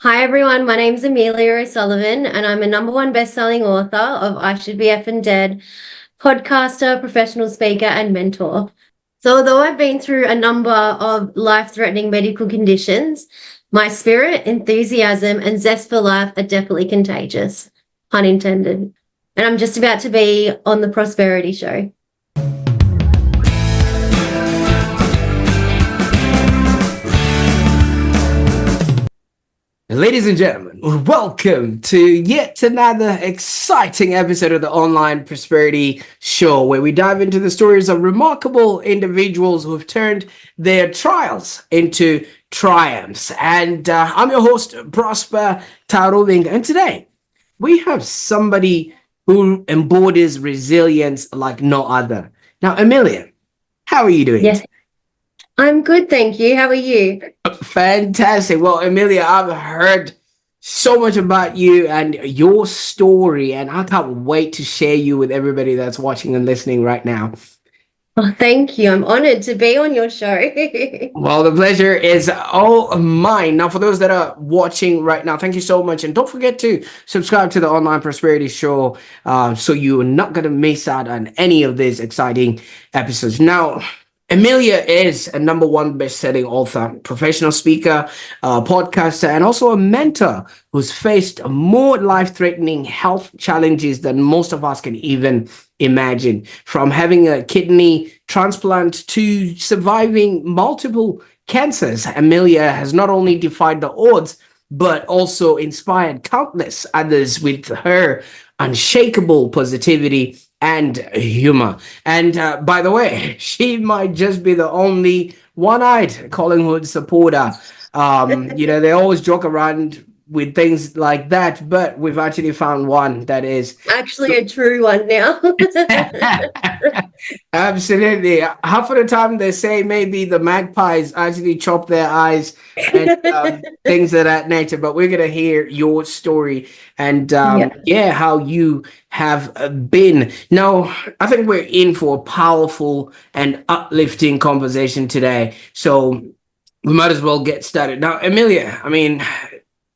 Hi everyone, my name's Emmilia O'Sullivan and I'm a number one best-selling author of I Should Be Effing Dead, podcaster, professional speaker and mentor. So although I've been through a number of life-threatening medical conditions, my spirit, enthusiasm and zest for life are definitely contagious, pun intended. And I'm just about to be on the Prosperity Show. Ladies and gentlemen, welcome to yet another exciting episode of the Online Prosperity Show, where we dive into the stories of remarkable individuals who have turned their trials into triumphs. And I'm your host, Prosper Taroving, and today we have somebody who embodies resilience like no other. Now, Emmilia, how are you doing? Yes, I'm good, thank you. How are you? Fantastic. Well, Emmilia, I've heard so much about you and your story, and I can't wait to share you with everybody that's watching and listening right now. Oh, thank you. I'm honored to be on your show. Well, the pleasure is all mine. Now, for those that are watching right now, thank you so much. And don't forget to subscribe to the Online Prosperity Show so you're not going to miss out on any of these exciting episodes. Now, Emmilia is a number one best-selling author, professional speaker, podcaster, and also a mentor who's faced more life-threatening health challenges than most of us can even imagine. From having a kidney transplant to surviving multiple cancers, Emmilia has not only defied the odds, but also inspired countless others with her unshakable positivity and humor. And by the way, she might just be the only one-eyed Collingwood supporter. They always joke around with things like that, but we've actually found one that is Actually a true one now. absolutely. Half of the time they say maybe the magpies actually chop their eyes and things of that nature, but we're going to hear your story and how you have been. Now, I think we're in for a powerful and uplifting conversation today. So we might as well get started. Now, Emmilia, I mean,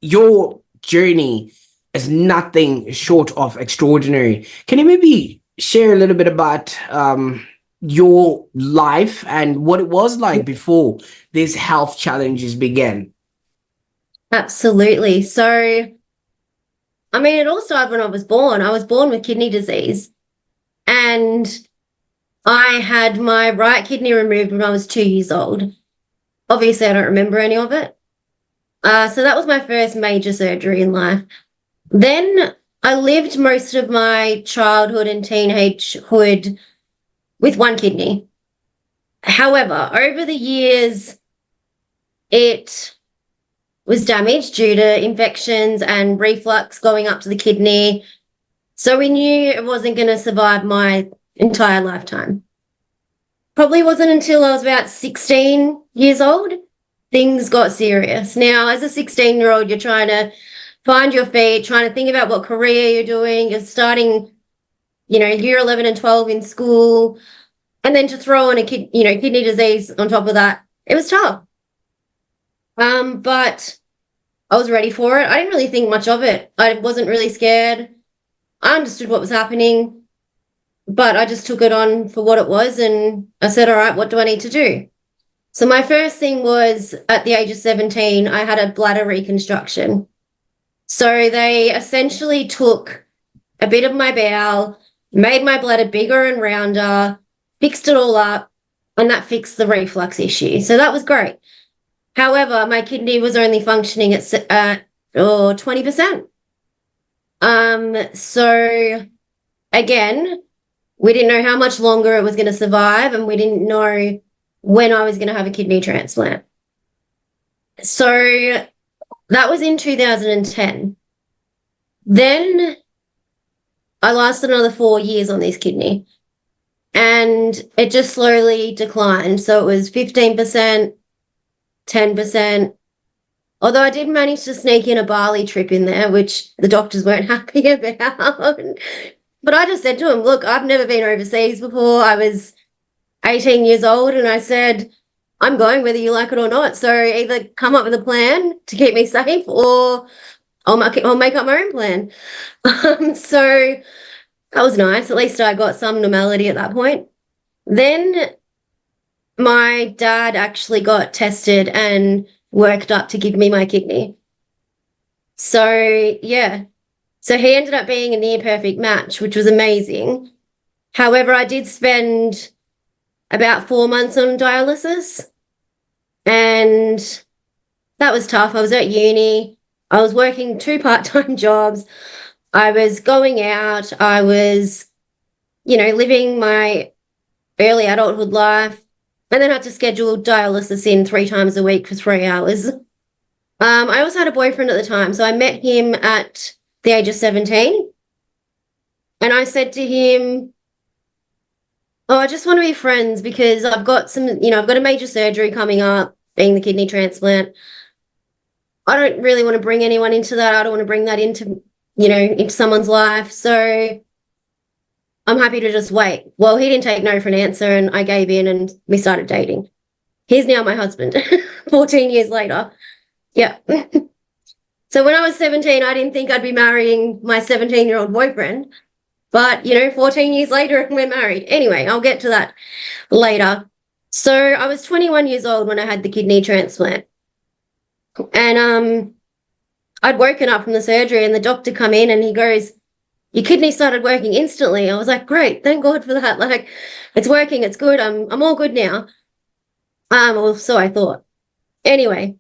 your journey is nothing short of extraordinary. Can you maybe share a little bit about your life and what it was like before these health challenges began? Absolutely. So, I mean, it all started when I was born. I was born with kidney disease and I had my right kidney removed when I was 2 years old. Obviously, I don't remember any of it. So that was my first major surgery in life. Then I lived most of my childhood and teenagehood with one kidney. However, over the years, it was damaged due to infections and reflux going up to the kidney. So we knew it wasn't going to survive my entire lifetime. Probably wasn't until I was about 16 years old, things got serious. Now, as a 16-year-old, you're trying to find your feet, trying to think about what career you're doing. You're starting, year 11 and 12 in school. And then to throw on kidney disease on top of that, it was tough. But I was ready for it. I didn't really think much of it. I wasn't really scared. I understood what was happening, but I just took it on for what it was. And I said, all right, what do I need to do? So my first thing was at the age of 17, I had a bladder reconstruction. So they essentially took a bit of my bowel, made my bladder bigger and rounder, fixed it all up, and that fixed the reflux issue. So that was great. However, my kidney was only functioning at 20%. So again, we didn't know how much longer it was going to survive, and we didn't know when I was going to have a kidney transplant. So that was in 2010. Then I lasted another 4 years on this kidney, and it just slowly declined. So it was 15%, 10%. Although I did manage to sneak in a Bali trip in there, which the doctors weren't happy about. But I just said to him, look, I've never been overseas before. I was 18 years old, and I said, I'm going whether you like it or not. So either come up with a plan to keep me safe, or I'll make up my own plan. So that was nice. At least I got some normality at that point. Then my dad actually got tested and worked up to give me my kidney. So yeah. So he ended up being a near perfect match, which was amazing. However, I did spend about 4 months on dialysis, and that was tough. I was at uni. I was working 2 part-time jobs. I was going out. I was, living my early adulthood life, and then I had to schedule dialysis in 3 times a week for 3 hours. I also had a boyfriend at the time, so I met him at the age of 17, and I said to him, "Oh, I just want to be friends because I've got I've got a major surgery coming up, being the kidney transplant. I don't really want to bring anyone into that. I don't want to bring that into someone's life. So I'm happy to just wait." Well, he didn't take no for an answer, and I gave in, and we started dating. He's now my husband, 14 years later. Yeah. So when I was 17, I didn't think I'd be marrying my 17-year-old boyfriend. But, 14 years later, we're married. Anyway, I'll get to that later. So I was 21 years old when I had the kidney transplant. And I'd woken up from the surgery, and the doctor come in and he goes, "Your kidney started working instantly." I was like, "Great, thank God for that. Like, it's working, it's good. I'm all good now." Well, so I thought. Anyway,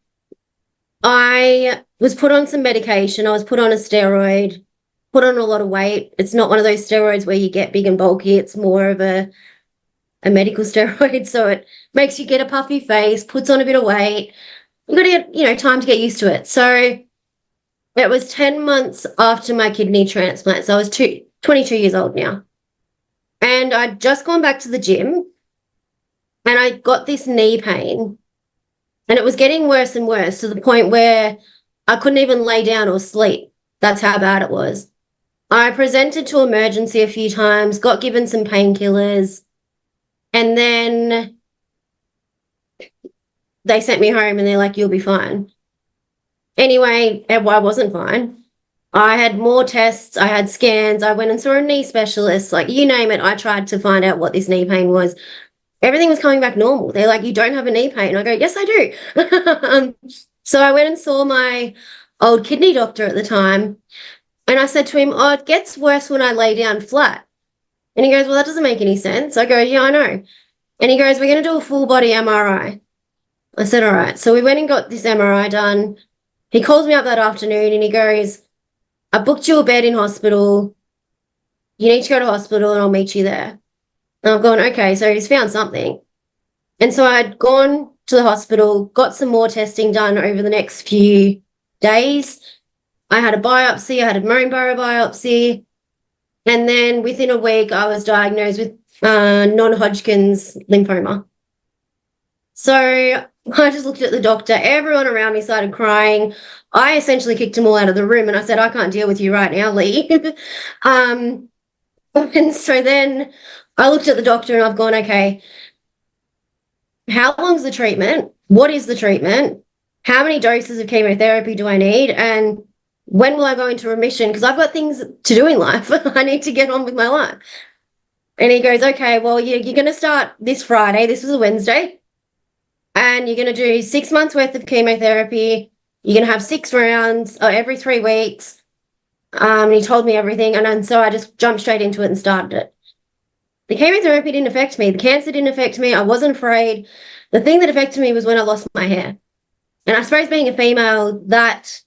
I was put on some medication. I was put on a steroid, put on a lot of weight. It's not one of those steroids where you get big and bulky. It's more of a medical steroid. So it makes you get a puffy face, puts on a bit of weight. You've got to get, time to get used to it. So it was 10 months after my kidney transplant. So I was 22 years old now. And I'd just gone back to the gym, and I got this knee pain. And it was getting worse and worse to the point where I couldn't even lay down or sleep. That's how bad it was. I presented to emergency a few times, got given some painkillers, and then they sent me home and they're like, "You'll be fine." Anyway, I wasn't fine. I had more tests. I had scans. I went and saw a knee specialist. Like, you name it, I tried to find out what this knee pain was. Everything was coming back normal. They're like, "You don't have a knee pain." I go, "Yes, I do." So I went and saw my old kidney doctor at the time, and I said to him, "Oh, it gets worse when I lay down flat." And he goes, "Well, that doesn't make any sense." I go, "Yeah, I know." And he goes, "We're going to do a full body MRI. I said, "All right." So we went and got this MRI done. He calls me up that afternoon and he goes, "I booked you a bed in hospital. You need to go to hospital and I'll meet you there." And I've gone, okay, so he's found something. And so I'd gone to the hospital, got some more testing done over the next few days. I had a biopsy, I had a bone marrow biopsy. And then within a week, I was diagnosed with non-Hodgkin's lymphoma. So I just looked at the doctor. Everyone around me started crying. I essentially kicked them all out of the room and I said, "I can't deal with you right now, leave." And so then I looked at the doctor and I've gone, okay, how long's the treatment? What is the treatment? How many doses of chemotherapy do I need? And when will I go into remission? Because I've got things to do in life. I need to get on with my life. And he goes, okay, well, you're going to start this Friday. This was a Wednesday. And you're going to do 6 months worth of chemotherapy. You're going to have 6 rounds every 3 weeks. And he told me everything. And so I just jumped straight into it and started it. The chemotherapy didn't affect me. The cancer didn't affect me. I wasn't afraid. The thing that affected me was when I lost my hair. And I suppose being a female, that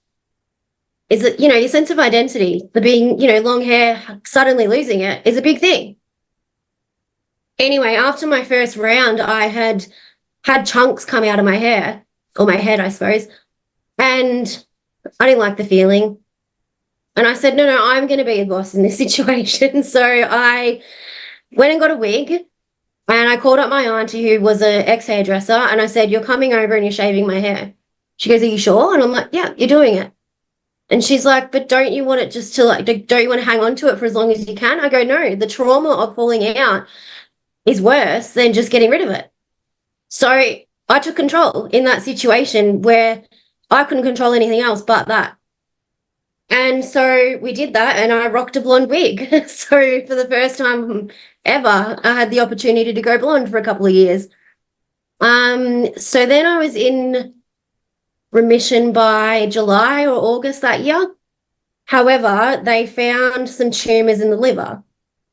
is, your sense of identity, the being, long hair, suddenly losing it is a big thing. Anyway, after my first round, I had chunks come out of my hair, or my head, I suppose. And I didn't like the feeling. And I said, no, I'm going to be the boss in this situation. So I went and got a wig, and I called up my auntie who was an ex-hairdresser, and I said, "You're coming over and you're shaving my hair." She goes, "Are you sure?" And I'm like, "Yeah, you're doing it." And she's like, "But don't you want it just to don't you want to hang on to it for as long as you can?" I go, "No, the trauma of falling out is worse than just getting rid of it." So I took control in that situation where I couldn't control anything else but that. And so we did that, and I rocked a blonde wig. So for the first time ever, I had the opportunity to go blonde for a couple of years. So then I was in remission by July or August that year. However, they found some tumors in the liver.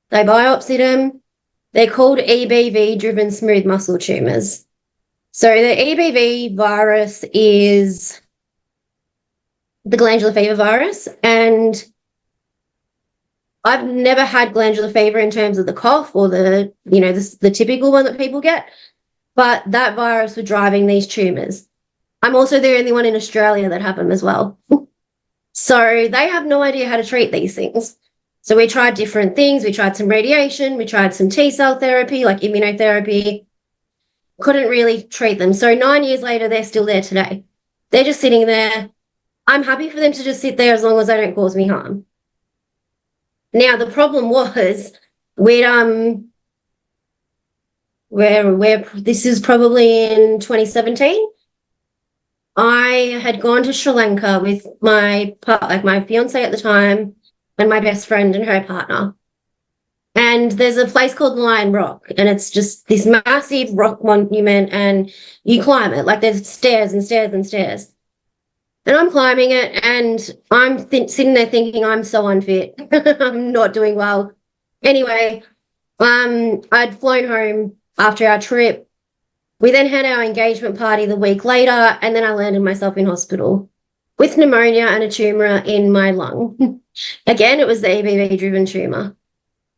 They biopsied them. They're called EBV-driven smooth muscle tumors. So the EBV virus is the glandular fever virus, and I've never had glandular fever in terms of the cough or the typical one that people get, but that virus was driving these tumors. I'm also the only one in Australia that had them as well. So they have no idea how to treat these things. So we tried different things. We tried some radiation. We tried some T-cell therapy, like immunotherapy. Couldn't really treat them. So 9 years later, they're still there today. They're just sitting there. I'm happy for them to just sit there as long as they don't cause me harm. Now, the problem was where this is probably in 2017. I had gone to Sri Lanka with my fiance at the time and my best friend and her partner. And there's a place called Lion Rock, and it's just this massive rock monument, and you climb it. Like there's stairs and stairs and stairs. And I'm climbing it, and I'm sitting there thinking I'm so unfit. I'm not doing well. Anyway, I'd flown home after our trip. We then had our engagement party the week later, and then I landed myself in hospital with pneumonia and a tumor in my lung. Again, it was the EBV-driven tumor.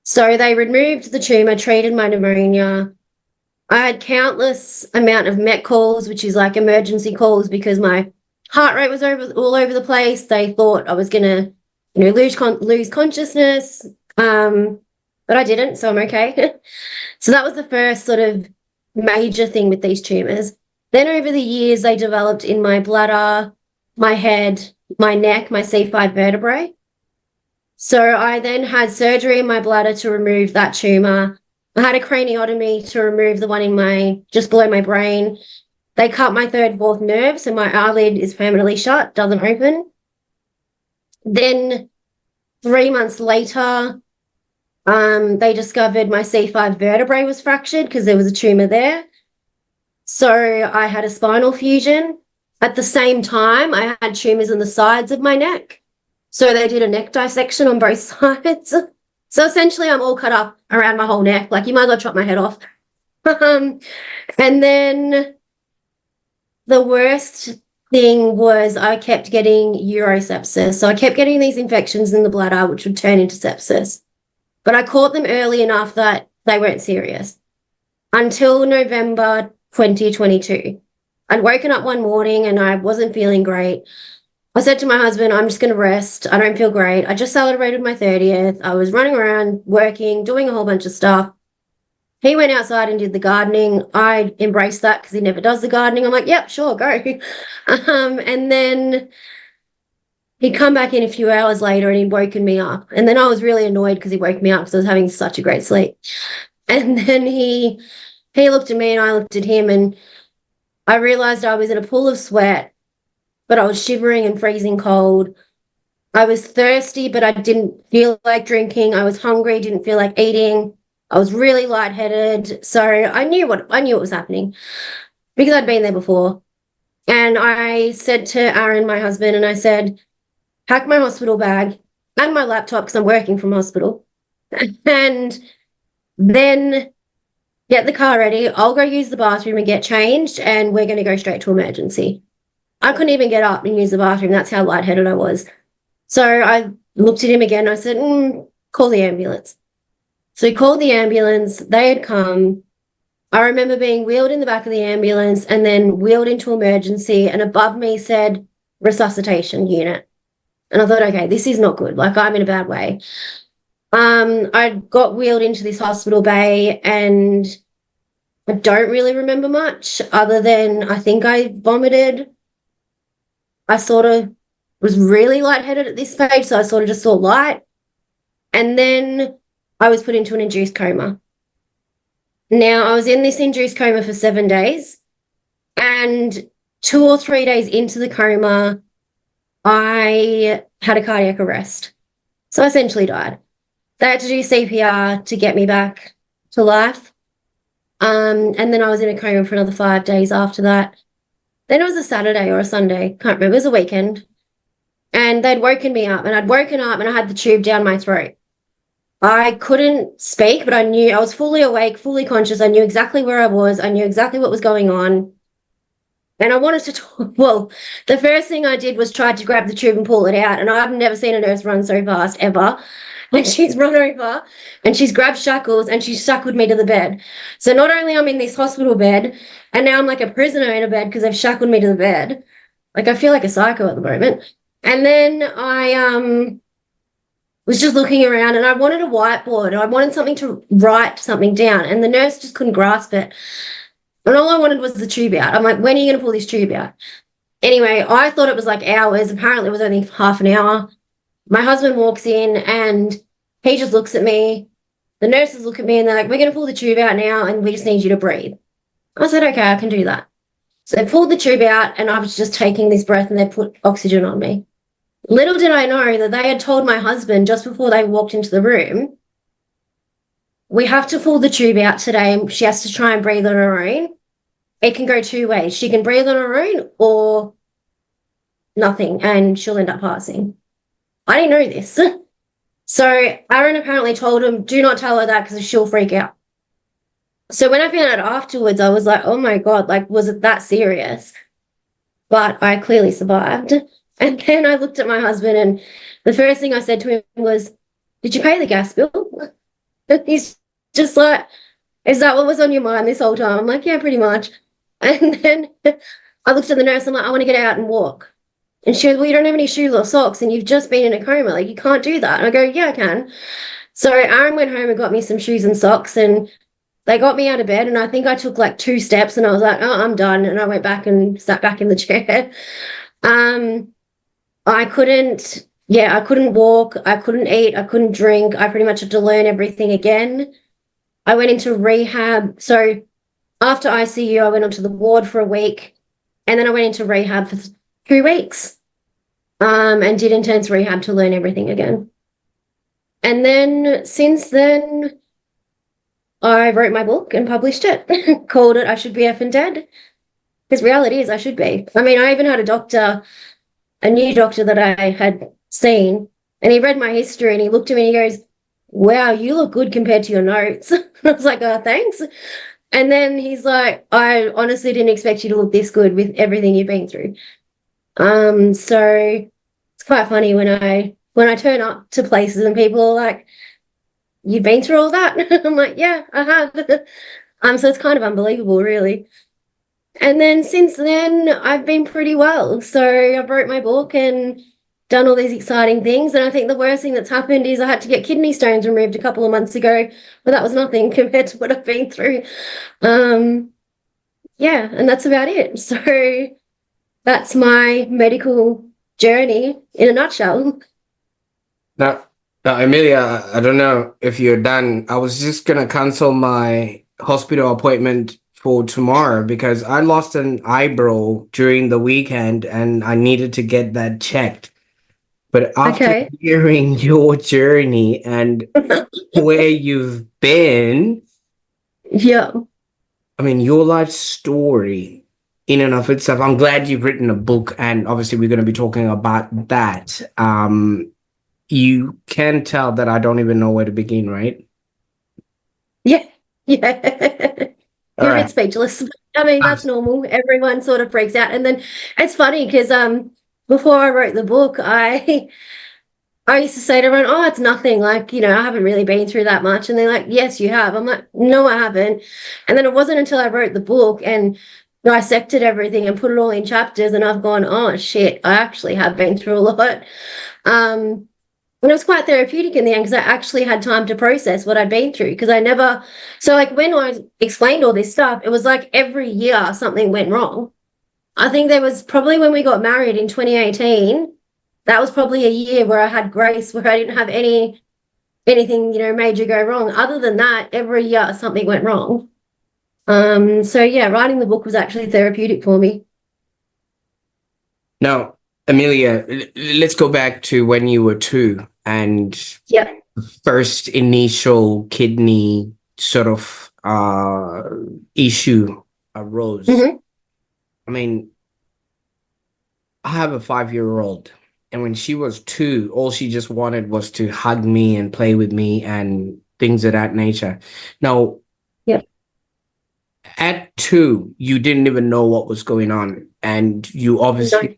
So they removed the tumor, treated my pneumonia. I had countless amount of MET calls, which is like emergency calls, because my heart rate was all over the place. They thought I was going to, lose consciousness, but I didn't, so I'm okay. So that was the first sort of major thing with these tumors. Then over the years, they developed in my bladder, my head, my neck, my C5 vertebrae. So I then had surgery in my bladder to remove that tumor. I had a craniotomy to remove the one just below my brain. They cut my third, fourth nerve, so my eyelid is permanently shut, doesn't open. Then 3 months later, they discovered my C5 vertebrae was fractured because there was a tumor there. So I had a spinal fusion. At the same time, I had tumors in the sides of my neck. So they did a neck dissection on both sides. So essentially, I'm all cut up around my whole neck. Like, you might as well chop my head off. And then the worst thing was I kept getting urosepsis. So I kept getting these infections in the bladder, which would turn into sepsis. But I caught them early enough that they weren't serious. Until November 2022. I'd woken up one morning and I wasn't feeling great. I said to my husband, I'm just going to rest. I don't feel great. I just celebrated my 30th. I was running around, working, doing a whole bunch of stuff. He went outside and did the gardening. I embraced that because he never does the gardening. I'm like, yep, sure, go. And then he'd come back in a few hours later and he'd woken me up. And then I was really annoyed because he woke me up because I was having such a great sleep. And then he looked at me and I looked at him, and I realized I was in a pool of sweat, but I was shivering and freezing cold. I was thirsty, but I didn't feel like drinking. I was hungry, didn't feel like eating. I was really lightheaded. So I knew what was happening because I'd been there before. And I said to Aaron, my husband, and I said, pack my hospital bag and my laptop because I'm working from hospital. And then get the car ready. I'll go use the bathroom and get changed, and we're going to go straight to emergency. I couldn't even get up and use the bathroom. That's how lightheaded I was. So I looked at him again. I said, call the ambulance. So he called the ambulance. They had come. I remember being wheeled in the back of the ambulance and then wheeled into emergency, and above me said resuscitation unit. And I thought, okay, this is not good. Like, I'm in a bad way. I got wheeled into this hospital bay, and I don't really remember much other than I think I vomited. I sort of was really lightheaded at this stage, so I sort of just saw light. And then I was put into an induced coma. Now, I was in this induced coma for 7 days. And 2 or 3 days into the coma, I had a cardiac arrest. So I essentially died. They had to do CPR to get me back to life. And then I was in a coma for another 5 days after that. Then it was a Saturday or a Sunday, can't remember. It was a weekend. And they'd woken me up, and I'd woken up and I had the tube down my throat. I couldn't speak, but I knew I was fully awake, fully conscious. I knew exactly where I was. I knew exactly what was going on. And I wanted to talk. Well, the first thing I did was try to grab the tube and pull it out. And I've never seen a nurse run so fast ever. And she's run over and she's grabbed shackles and she's shackled me to the bed. So not only I'm in this hospital bed, and now I'm like a prisoner in a bed because they've shackled me to the bed. Like I feel like a psycho at the moment. And then I was just looking around and I wanted a whiteboard. I wanted something to write something down. And the nurse just couldn't grasp it. And all I wanted was the tube out. I'm like, when are you going to pull this tube out? Anyway, I thought it was like hours. Apparently, it was only half an hour. My husband walks in and he just looks at me. The nurses look at me and they're like, we're going to pull the tube out now and we just need you to breathe. I said, okay, I can do that. So they pulled the tube out and I was just taking this breath and they put oxygen on me. Little did I know that they had told my husband just before they walked into the room, we have to pull the tube out today and she has to try and breathe on her own. It can go two ways. She can breathe on her own or nothing and she'll end up passing. I didn't know this. So Aaron apparently told him, do not tell her that because she'll freak out. So when I found out afterwards, I was like, oh my God, like, was it that serious? But I clearly survived. And then I looked at my husband and the first thing I said to him was, did you pay the gas bill? And he's just like, is that what was on your mind this whole time? I'm like, yeah, pretty much. And then I looked at the nurse, I'm like, I want to get out and walk. And she goes, well, you don't have any shoes or socks and you've just been in a coma. Like, you can't do that. And I go, yeah, I can. So Aaron went home and got me some shoes and socks and they got me out of bed. And I think I took like 2 steps and I was like, oh, I'm done. And I went back and sat back in the chair. I couldn't walk. I couldn't eat. I couldn't drink. I pretty much had to learn everything again. I went into rehab. So after ICU, I went onto the ward for a week and then I went into rehab for 2 weeks and did intense rehab to learn everything again. And then since then, I wrote my book and published it, called it I Should Be Effing Dead. Because reality is I should be. I mean, I even had a new doctor that I had seen, and he read my history and he looked at me and he goes, wow, you look good compared to your notes. And I was like, oh, thanks. And then he's like, I honestly didn't expect you to look this good with everything you've been through. So it's quite funny when I turn up to places and people are like, you've been through all that? I'm like, yeah, I have. So it's kind of unbelievable, really. And then since then, I've been pretty well. So I wrote my book and done all these exciting things. And I think the worst thing that's happened is I had to get kidney stones removed a couple of months ago, but that was nothing compared to what I've been through. Yeah, and that's about it. So that's my medical journey in a nutshell. Now, Emmilia, I don't know if you're done. I was just gonna cancel my hospital appointment for tomorrow because I lost an eyebrow during the weekend and I needed to get that checked. But after Okay. hearing your journey and where you've been, Yeah. I mean, your life story in and of itself, I'm glad you've written a book, and obviously we're going to be talking about that. You can tell that I don't even know where to begin, right? Yeah. Yeah. All You're a bit right. speechless. I mean, that's normal. Everyone sort of freaks out. And then it's funny because before I wrote the book, I used to say to everyone, oh, it's nothing. Like, I haven't really been through that much. And they're like, yes, you have. I'm like, no, I haven't. And then it wasn't until I wrote the book and dissected everything and put it all in chapters and I've gone, oh shit, I actually have been through a lot. And it was quite therapeutic in the end because I actually had time to process what I'd been through because so like when I explained all this stuff, it was like every year something went wrong. I think there was probably when we got married in 2018, that was probably a year where I had grace, where I didn't have anything, major go wrong. Other than that, every year something went wrong. So yeah, writing the book was actually therapeutic for me. Now, Amelia, let's go back to when you were 2 and Yeah. first initial kidney sort of issue arose. Hmm. I mean, I have a 5-year-old, and when she was 2, all she just wanted was to hug me and play with me and things of that nature. Now, Yeah. at 2, you didn't even know what was going on, and you No. obviously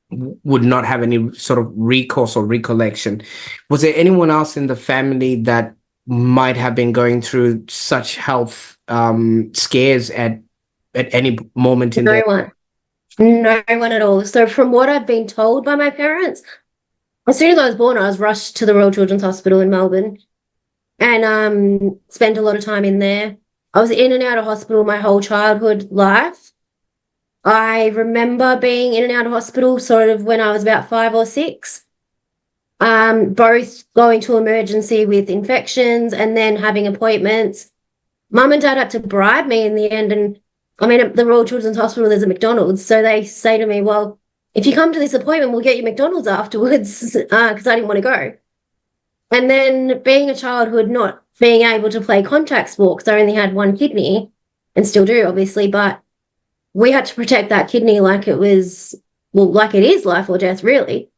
would not have any sort of recourse or recollection. Was there anyone else in the family that might have been going through such health scares at any moment in No their? one. No one at all. So from what I've been told by my parents, as soon as I was born, I was rushed to the Royal Children's Hospital in Melbourne and spent a lot of time in there. I was in and out of hospital my whole childhood life. I remember being in and out of hospital sort of when I was about 5 or 6, both going to emergency with infections and then having appointments. Mum and dad had to bribe me in the end. And I mean, at the Royal Children's Hospital, there's a McDonald's. So they say to me, well, if you come to this appointment, we'll get you McDonald's afterwards because I didn't want to go. And then being a childhood, not being able to play contact sports, I only had one kidney and still do, obviously, but we had to protect that kidney like it was, well, like it is life or death, really.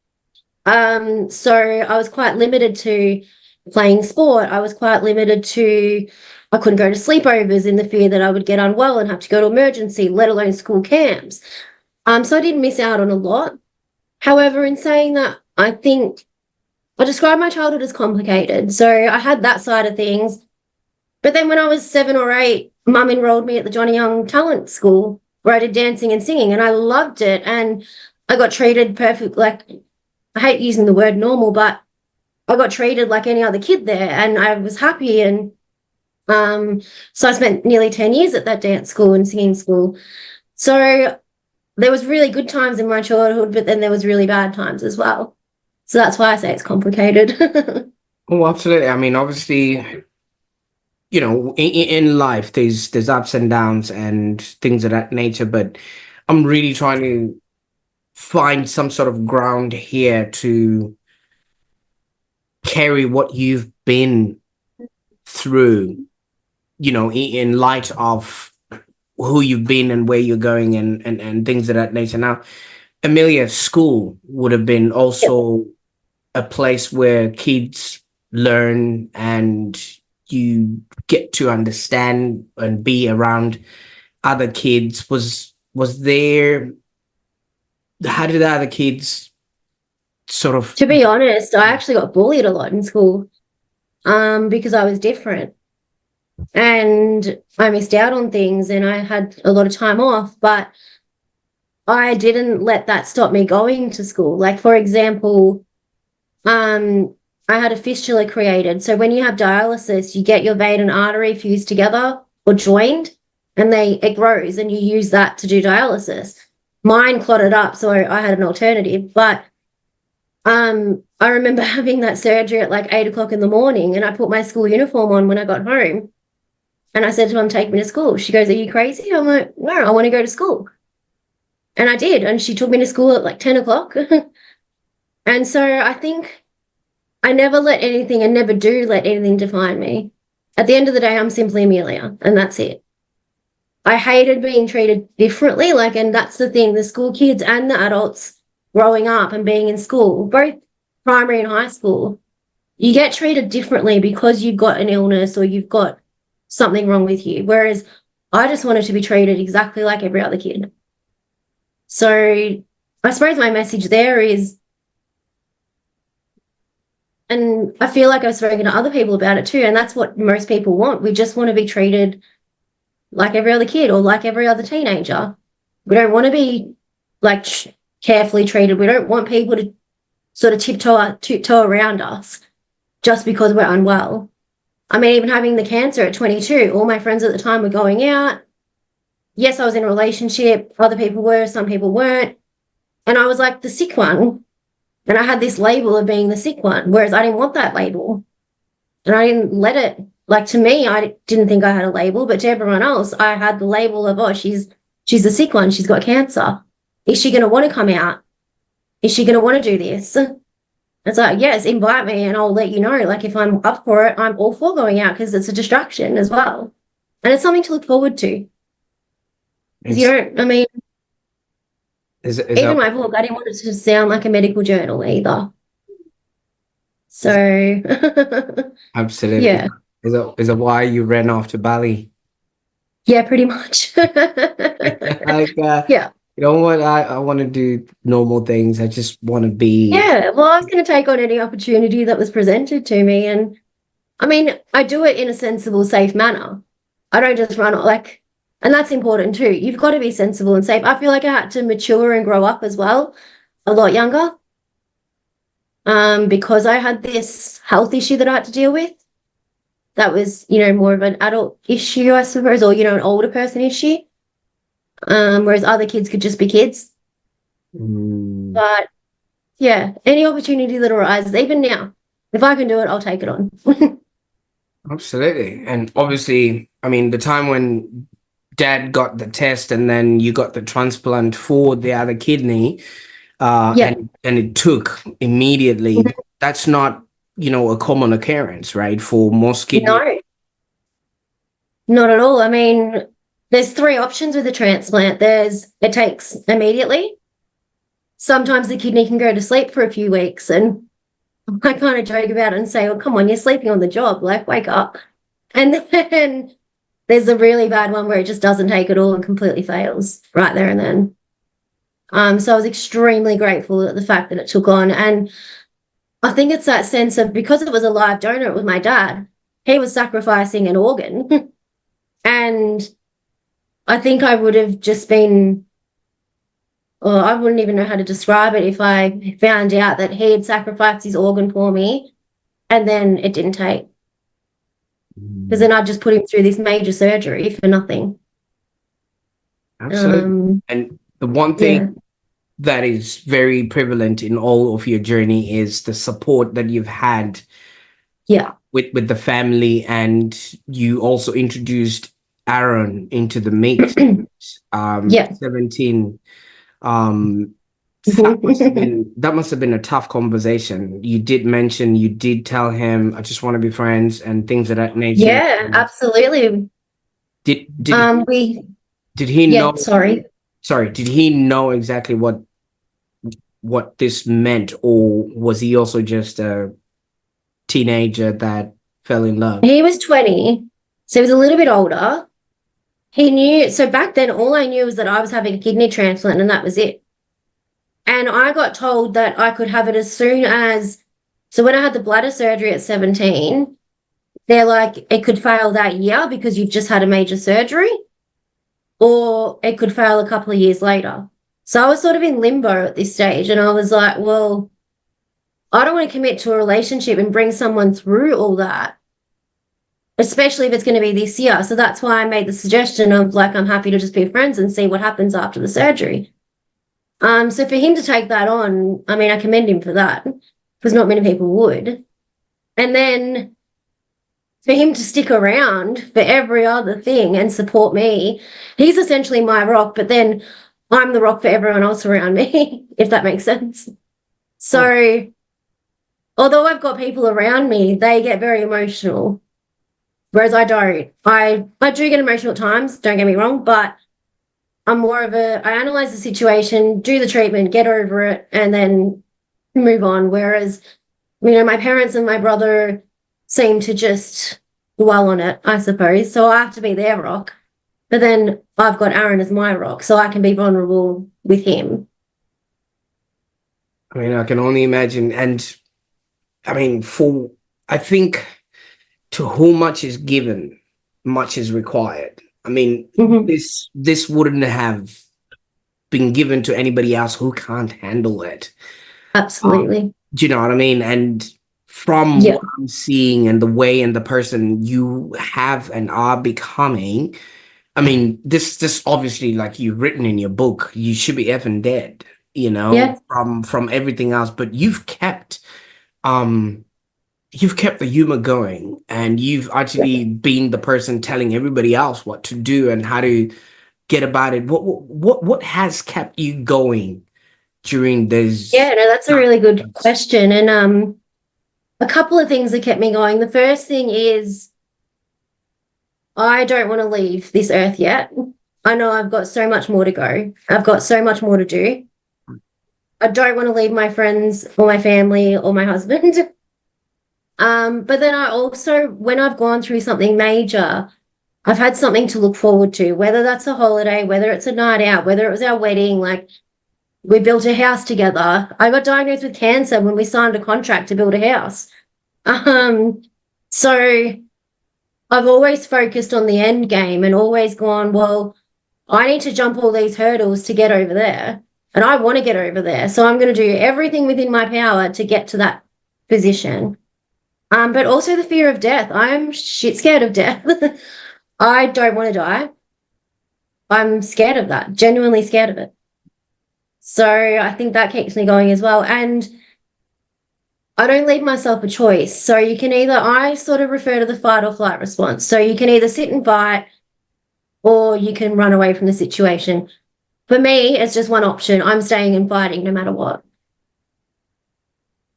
So I was quite limited to playing sport. I was quite limited to, I couldn't go to sleepovers in the fear that I would get unwell and have to go to emergency, let alone school camps. So I did miss out on a lot. However, in saying that, I think I describe my childhood as complicated. So I had that side of things. But then when I was 7 or 8, mum enrolled me at the Johnny Young Talent School where I did dancing and singing, and I loved it. And I got treated perfect, like, I hate using the word normal, but I got treated like any other kid there, and I was happy. And so I spent nearly 10 years at that dance school and singing school. So there was really good times in my childhood, but then there was really bad times as well. So that's why I say it's complicated. Oh, absolutely. I mean, obviously, in life, there's ups and downs and things of that nature. But I'm really trying to find some sort of ground here to carry what you've been through, in light of who you've been and where you're going and things of that nature. Now, Amelia, school would have been Yep. also a place where kids learn and you get to understand and be around other kids. Was there, how did the other kids sort of? To be honest, I actually got bullied a lot in school because I was different and I missed out on things and I had a lot of time off, but I didn't let that stop me going to school. Like, for example, um, I had a fistula created. So when you have dialysis, you get your vein and artery fused together or joined, and it grows, and you use that to do dialysis. Mine clotted up, so I had an alternative. But I remember having that surgery at like 8 o'clock in the morning, and I put my school uniform on when I got home, and I said to Mum, "Take me to school." She goes, "Are you crazy?" I'm like, "No, I want to go to school," and I did, and she took me to school at like 10 o'clock. And so I think I never let anything and never do let anything define me. At the end of the day, I'm simply Emmilia, and that's it. I hated being treated differently. Like, and that's the thing, the school kids and the adults growing up and being in school, both primary and high school, you get treated differently because you've got an illness or you've got something wrong with you. Whereas I just wanted to be treated exactly like every other kid. So I suppose my message there is, and I feel like I've spoken to other people about it too, and that's what most people want. We just want to be treated like every other kid or like every other teenager. We don't want to be like carefully treated. We don't want people to sort of tiptoe around us just because we're unwell. I mean, even having the cancer at 22, all my friends at the time were going out. Yes, I was in a relationship. Other people were, some people weren't. And I was like the sick one. And I had this label of being the sick one, whereas I didn't want that label. And I didn't let it like to me, I didn't think I had a label, but to everyone else, I had the label of, oh, she's a sick one. She's got cancer. Is she going to want to come out? Is she going to want to do this? It's like, yes, invite me and I'll let you know. Like if I'm up for it, I'm all for going out because it's a distraction as well. And it's something to look forward to. Because you Is don't, I mean, is even that my book, I didn't want it to sound like a medical journal either. is So, absolutely yeah, is that why you ran off to Bali? yeah, pretty much. Like Yeah. you know what, I want to do normal things. I just want to be. Yeah. Well, I was going to take on any opportunity that was presented to me. And I mean, I do it in a sensible, safe manner. I don't just run like, and that's important too. You've got to be sensible and safe. I feel like I had to mature and grow up as well, a lot younger, because I had this health issue that I had to deal with. That was, more of an adult issue, I suppose, or, an older person issue. Whereas other kids could just be kids. Mm, But yeah, any opportunity that arises, even now, if I can do it, I'll take it on. absolutely. And obviously, I mean, the time when dad got the test and then you got the transplant for the other kidney, Yeah, and it took immediately. That's not, a common occurrence, right? For most kidney. no, not at all. I mean, there's three options with a transplant. It takes immediately. Sometimes the kidney can go to sleep for a few weeks, and I kind of joke about it and say, "Well, come on, you're sleeping on the job. Like, wake up." And then there's a really bad one where it just doesn't take it all and completely fails right there and then. So I was extremely grateful at the fact that it took on. And I think it's that sense of, because it was a live donor with my dad, he was sacrificing an organ. And I think I would have just been, or I wouldn't even know how to describe it if I found out that he had sacrificed his organ for me and then it didn't take. Because then I'd just put him through this major surgery for nothing. Absolutely. Um, And the one yeah, thing that is very prevalent in all of your journey is the support that you've had yeah, with the family, and you also introduced Aaron into the mix. yeah. 17. Um, that must have been a tough conversation. You did mention, you did tell him, I just want to be friends and things of that nature. Yeah, absolutely. Did We, did he yeah, know? sorry. Sorry, did he know exactly what this meant, or was he also just a teenager that fell in love? He was 20, so he was a little bit older. He knew, so back then, all I knew was that I was having a kidney transplant and that was it. And I got told that I could have it as soon as, so when I had the bladder surgery at 17, they're like, it could fail that year because you've just had a major surgery, or it could fail a couple of years later. So I was sort of in limbo at this stage. And I was like, well, I don't want to commit to a relationship and bring someone through all that, especially if it's going to be this year. So that's why I made the suggestion of, like, I'm happy to just be friends and see what happens after the surgery. So for him to take that on, I mean, I commend him for that because not many people would. And then for him to stick around for every other thing and support me, he's essentially my rock, but then I'm the rock for everyone else around me, if that makes sense. Oh, So although I've got people around me, they get very emotional, whereas I don't. I do get emotional at times, don't get me wrong, but I'm more of I analyze the situation, do the treatment, get over it, and then move on. Whereas, my parents and my brother seem to just dwell on it, I suppose. So I have to be their rock. But then I've got Aaron as my rock, so I can be vulnerable with him. I mean, I can only imagine. And I mean, I think to whom much is given, much is required. I mean, Mm-hmm. this wouldn't have been given to anybody else who can't handle it. Absolutely. Do you know what I mean? And from Yeah. what I'm seeing and the way and the person you have and are becoming, I mean, this obviously, like you've written in your book, you should be effing dead, Yeah. from everything else. But you've kept um you've kept the humor going, and you've actually been the person telling everybody else what to do and how to get about it. What has kept you going during Yeah, those no, that's a really good times? question. And a couple of things that kept me going. The first thing is I don't want to leave this earth yet. I know I've got so much more to go. I've got so much more to do. I don't want to leave my friends or my family or my husband. But then I also, when I've gone through something major, I've had something to look forward to, whether that's a holiday, whether it's a night out, whether it was our wedding, like we built a house together. I got diagnosed with cancer when we signed a contract to build a house. Um, so I've always focused on the end game and always gone, well, I need to jump all these hurdles to get over there. And I want to get over there. So I'm going to do everything within my power to get to that position. But also the fear of death. I'm shit scared of death. I don't want to die. I'm scared of that, genuinely scared of it. So I think that keeps me going as well. And I don't leave myself a choice. So you can either, I sort of refer to the fight or flight response. So you can either sit and fight or you can run away from the situation. For me, it's just one option. I'm staying and fighting no matter what.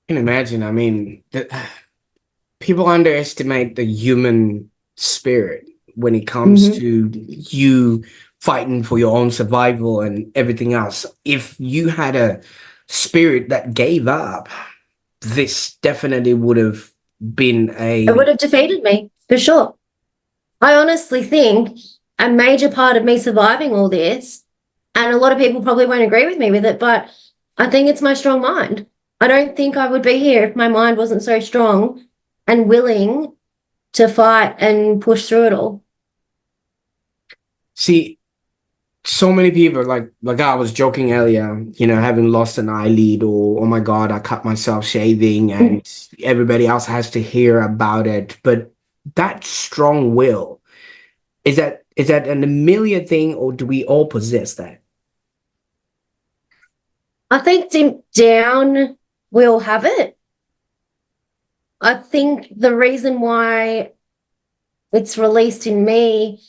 I can imagine. I mean, people underestimate the human spirit when it comes Mm-hmm. to you fighting for your own survival and everything else. If you had a spirit that gave up, this definitely would have been It would a have defeated me for sure. I honestly think a major part of me surviving all this, and a lot of people probably won't agree with me with it, but I think it's my strong mind. I don't think I would be here if my mind wasn't so strong and willing to fight and push through it all. see. So many people like I was joking earlier, having lost an eyelid, or oh my God, I cut myself shaving, and everybody else has to hear about it. But that strong will, is that an Amelia thing, or do we all possess that? I think deep down we'll have it. I think the reason why it's released in me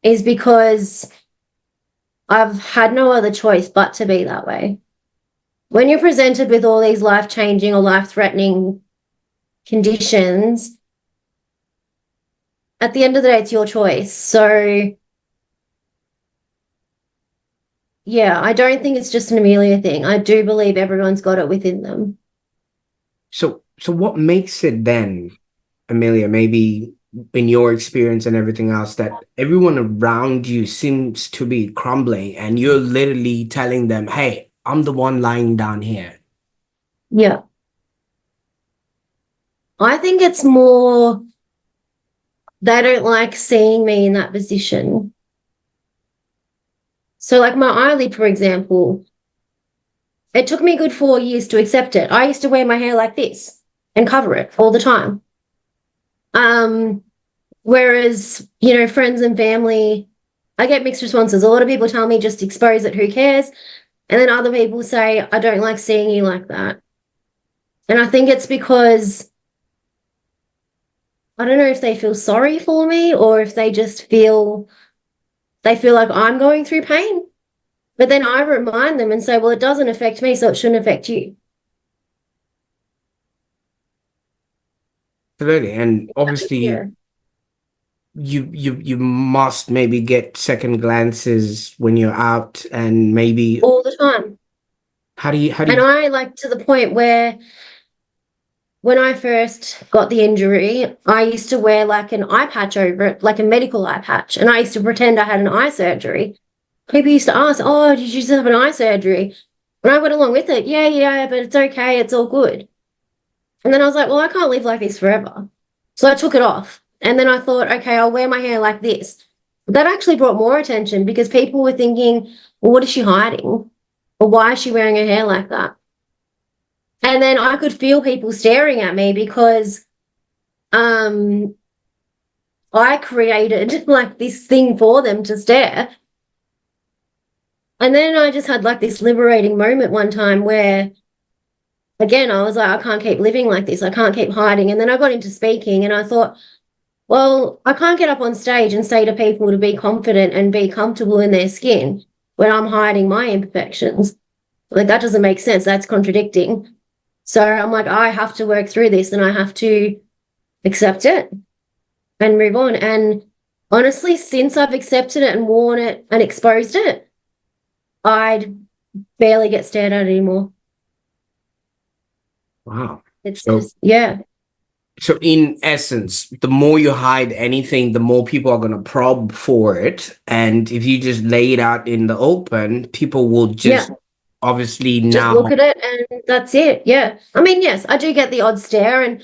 is because I've had no other choice but to be that way. When you're presented with all these life changing or life threatening conditions, at the end of the day, it's your choice. So, yeah, I don't think it's just an Amelia thing. I do believe everyone's got it within them. So what makes it then, Amelia, maybe in your experience and everything else, that everyone around you seems to be crumbling and you're literally telling them, hey, I'm the one lying down here. Yeah. I think it's more they don't like seeing me in that position. So, like my eyelid, for example, it took me a good 4 years to accept it. I used to wear my hair like this and cover it all the time. Um, Whereas, friends and family, I get mixed responses. A lot of people tell me just expose it, who cares? And then other people say, I don't like seeing you like that. And I think it's because I don't know if they feel sorry for me or if they just feel like I'm going through pain. But then I remind them and say, well, it doesn't affect me, so it shouldn't affect you. Absolutely. And Yeah, obviously you must maybe get second glances when you're out, and maybe all the time. how do And you I like to the point where when I first got the injury, I used to wear like an eye patch over it, like a medical eye patch. And I used to pretend I had an eye surgery. People used to ask, oh, did you just have an eye surgery? And I went along with it. Yeah, yeah, but it's okay. It's all good. And then I was like, well, I can't live like this forever. So I took it off. And then I thought, okay, I'll wear my hair like this. That actually brought more attention because people were thinking, well, what is she hiding? Or why is she wearing her hair like that? And then I could feel people staring at me because um, I created like this thing for them to stare. And then I just had like this liberating moment one time where again, I was like, I can't keep living like this. I can't keep hiding. And then I got into speaking and I thought, well, I can't get up on stage and say to people to be confident and be comfortable in their skin when I'm hiding my imperfections. Like, that doesn't make sense. That's contradicting. So I'm like, I have to work through this and I have to accept it and move on. And honestly, since I've accepted it and worn it and exposed it, I barely get stared at anymore. Wow. It's So just, yeah, so in essence, the more you hide anything, the more people are gonna probe for it. And if you just lay it out in the open, people will yeah, just obviously just look now. at it and that's it. Yeah. I mean, yes, I do get the odd stare, and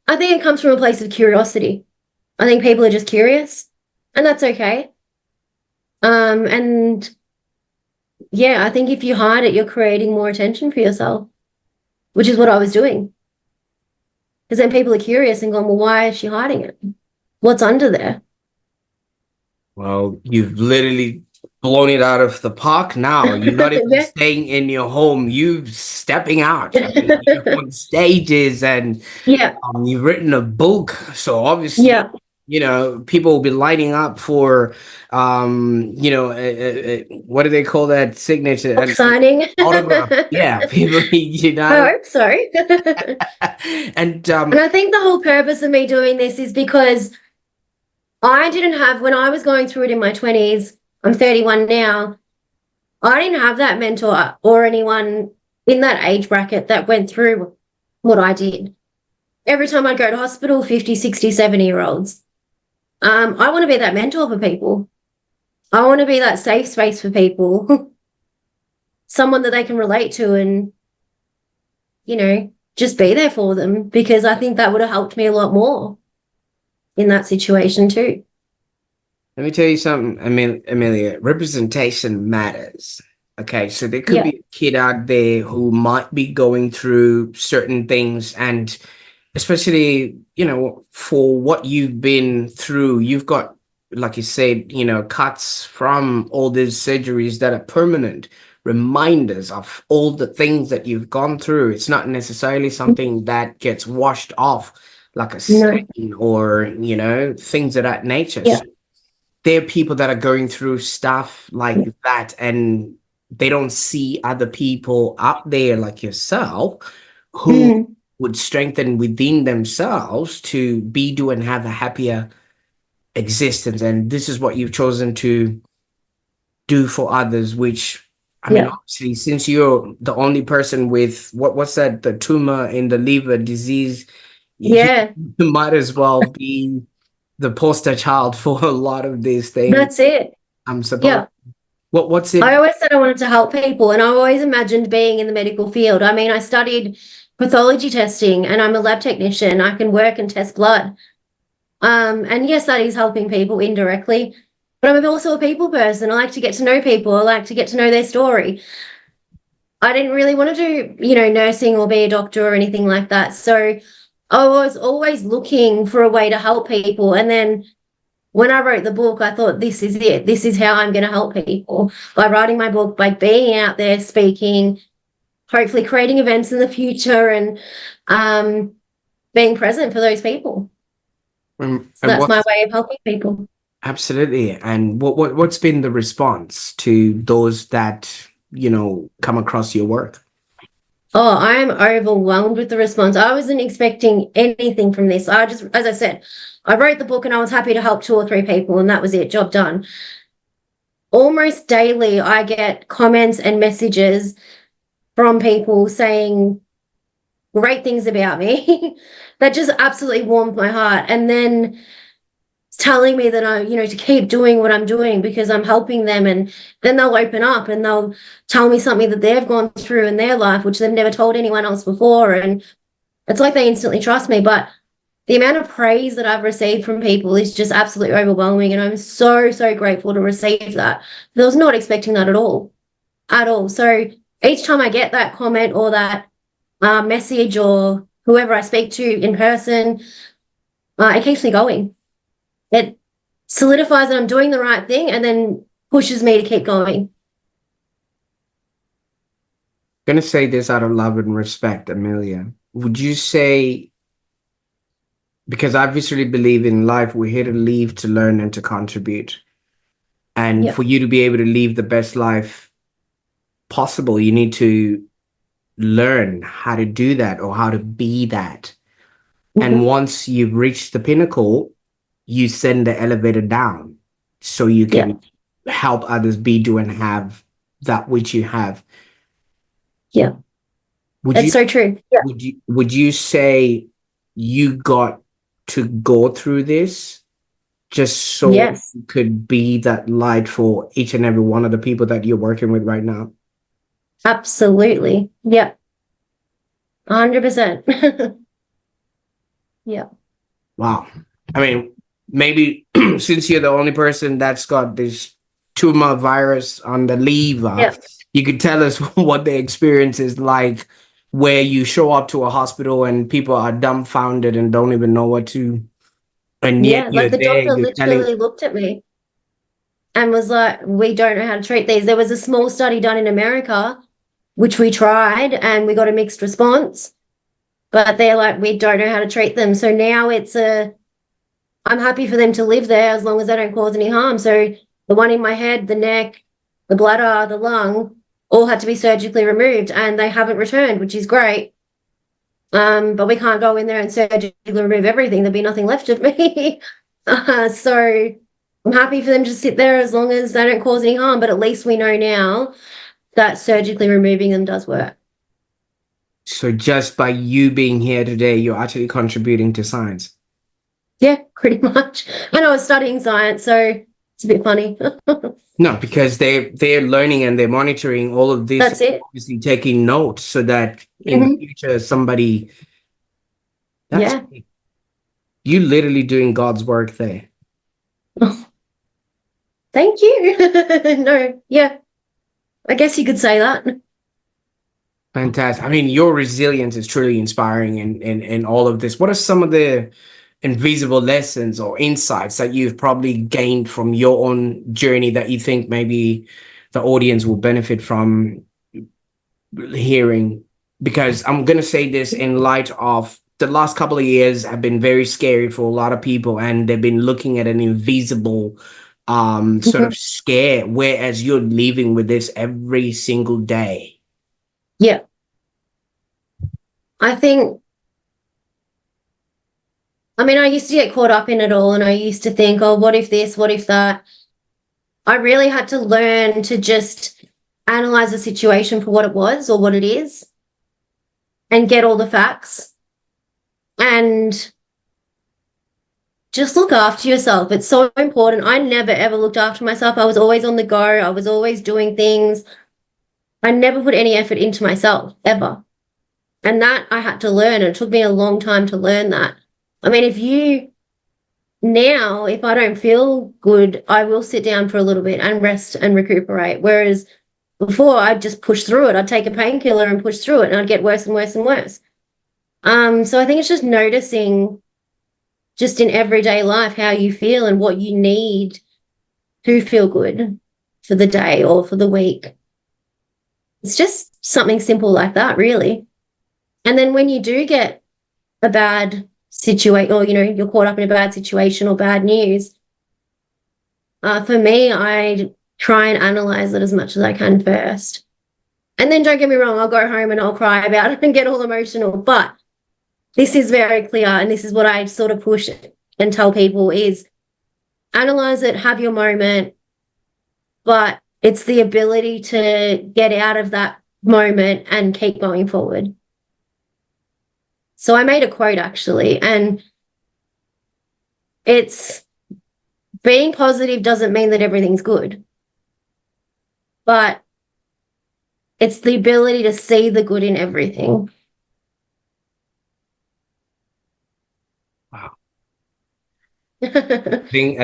I think it comes from a place of curiosity. I think people are just curious, and that's okay. And yeah, I think if you hide it, you're creating more attention for yourself, which is what I was doing. Because then people are curious and going, well, why is she hiding it? What's under there? Well, you've literally blown it out of the park now. You're not even Yeah. staying in your home. You stepping out. I mean, you're on stages and Yeah. you've written a book. So obviously, Yeah. people will be lining up for, what do they call that signature? Book An signing. autograph. I Yeah, people, hope so. And and I think the whole purpose of me doing this is because I didn't have, when I was going through it in my 20s, I'm 31 now, I didn't have that mentor or anyone in that age bracket that went through what I did. Every time I'd go to hospital, 50, 60, 70 year olds. I want to be that mentor for people. I want to be that safe space for people, someone that they can relate to and, just be there for them because I think that would have helped me a lot more in that situation too. let me tell you something. I mean, Amelia, representation matters. Okay, so there could Yeah. be a kid out there who might be going through certain things, and especially, for what you've been through, you've got, like you said, cuts from all these surgeries that are permanent reminders of all the things that you've gone through. It's not necessarily something that gets washed off like a No. stain or, things of that nature. Yeah. There are people that are going through stuff like that and they don't see other people out there like yourself who Mm. would strengthen within themselves to be, do, and have a happier existence. And this is what you've chosen to do for others, which, I mean, Yeah. obviously, since you're the only person with what's that, the tumor in the liver disease, you, Yeah. you might as well be the poster child for a lot of these things. That's it. I'm supposed. Yeah. What's I it? always said I wanted to help people, and I always imagined being in the medical field. I mean, I studied pathology testing, and I'm a lab technician. I can work and test blood. And yes, that is helping people indirectly, but I'm also a people person. I like to get to know people. I like to get to know their story. I didn't really want to do, nursing or be a doctor or anything like that. So I was always looking for a way to help people. And then when I wrote the book, I thought, this is it. This is how I'm going to help people by writing my book, by being out there speaking, hopefully creating events in the future and being present for those people. So And that's my what's way of helping people. absolutely, and what's been the response to those that come across your work? Oh, I'm overwhelmed with the response. I wasn't expecting anything from this. I just, as I said, I wrote the book and I was happy to help 2 or 3 people, and that was it, job done. Almost daily, I get comments and messages from people saying great things about me that just absolutely warmed my heart. And then telling me that to keep doing what I'm doing because I'm helping them. And then they'll open up and they'll tell me something that they've gone through in their life, which they've never told anyone else before. And it's like they instantly trust me. But the amount of praise that I've received from people is just absolutely overwhelming. And I'm so, so grateful to receive that. I was not expecting that at all, at all. So each time I get that comment or that message or whoever I speak to in person, it keeps me going. It solidifies that I'm doing the right thing and then pushes me to keep going. Gonna say this out of love and respect, Amelia. Would you say, because I viscerally believe in life, we're here to live, to learn, and to contribute. And Yeah. for you to be able to live the best life possible, you need to learn how to do that or how to be that. And Hmm. once you've reached the pinnacle, you send the elevator down so you Yeah. can help others be, do, and have that which you have. Yeah. Would That's you so true. Yeah. would you say you got to go through this just so Yes. you could be that light for each and every one of the people that you're working with right now? Absolutely. Yeah. 100%. Yeah. Wow. I mean, maybe since you're the only person that's got this tumor virus on the lever, Yeah. you could tell us what the experience is like where you show up to a hospital and people are dumbfounded and don't even know what to, and yet Yeah. Like you're the there, doctor you're telling. literally looked at me and was like, we don't know how to treat these. There was a small study done in America, which we tried and we got a mixed response, but they're like, we don't know how to treat them. So now I'm happy for them to live there as long as they don't cause any harm. So the one in my head, the neck, the bladder, the lung, all had to be surgically removed and they haven't returned, which is great. But we can't go in there and surgically remove everything. There'd be nothing left of me. So I'm happy for them to sit there as long as they don't cause any harm. But at least we know now that surgically removing them does work. So just by you being here today, you're actually contributing to science. Yeah, pretty much. And I was studying science, so it's a bit funny. No, because they're learning and they're monitoring all of this, That's it. obviously taking notes so that in the Mhm. future somebody, that's, Yeah. you literally doing God's work there. Thank you. No, yeah, I guess you could say that. Fantastic. I mean, your resilience is truly inspiring in all of this. What are some of the invisible lessons or insights that you've probably gained from your own journey that you think maybe the audience will benefit from hearing? Because I'm going to say this in light of the last couple of years have been very scary for a lot of people, and they've been looking at an invisible sort Mhm. of scare, whereas you're living with this every single day. Yeah, I think, I mean, I used to get caught up in it all and I used to think, oh, what if this, what if that? I really had to learn to just analyze the situation for what it was or what it is and get all the facts and just look after yourself. It's so important. I never ever looked after myself. I was always on the go. I was always doing things. I never put any effort into myself ever. And that I had to learn. And it took me a long time to learn that. I mean, if I don't feel good, I will sit down for a little bit and rest and recuperate. Whereas before, I'd just push through it. I'd take a painkiller and push through it, and I'd get worse and worse and worse. So I think it's just noticing just in everyday life how you feel and what you need to feel good for the day or for the week. It's just something simple like that, really. And then when you do get a bad situation or, you're caught up in a bad situation or bad news, for me, I try and analyze it as much as I can first. And then don't get me wrong, I'll go home and I'll cry about it and get all emotional. But this is very clear. And this is what I sort of push and tell people is analyze it, have your moment, but it's the ability to get out of that moment and keep going forward. So I made a quote actually, and it's being positive doesn't mean that everything's good, but it's the ability to see the good in everything. Wow. So I think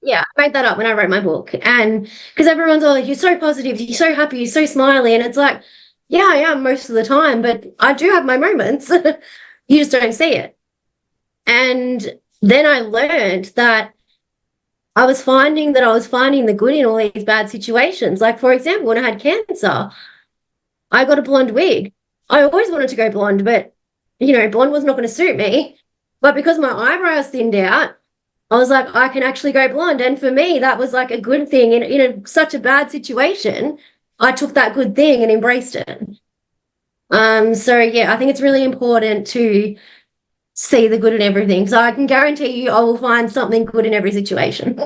yeah, I made that up when I wrote my book. And because everyone's all like, you're so positive, you're so happy, you're so smiley. And it's like, yeah, I am most of the time, but I do have my moments. You just don't see it. And then I learned that I was finding the good in all these bad situations. Like, for example, when I had cancer, I got a blonde wig. I always wanted to go blonde, but blonde was not going to suit me. But because my eyebrows thinned out, I was like, I can actually go blonde. And for me, that was like a good thing in such a bad situation. I took that good thing and embraced it. So yeah, I think it's really important to see the good in everything. So I can guarantee you I will find something good in every situation,